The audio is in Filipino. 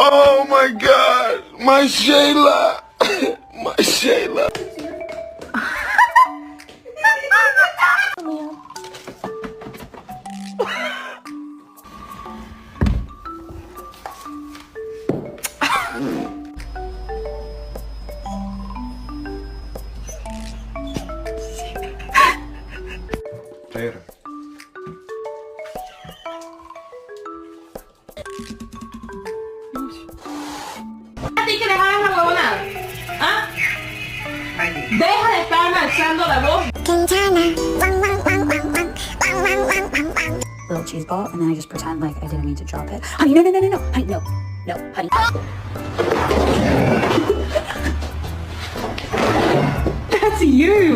Oh my God, my Shayla, my Shayla. Later. ¿A ti qué le vas a huevona? ¿Ah? Deja de estarme alzando la voz. Little cheese ball, and then I just pretend like I didn't mean to drop it. Honey, no, honey, no, honey. That's you.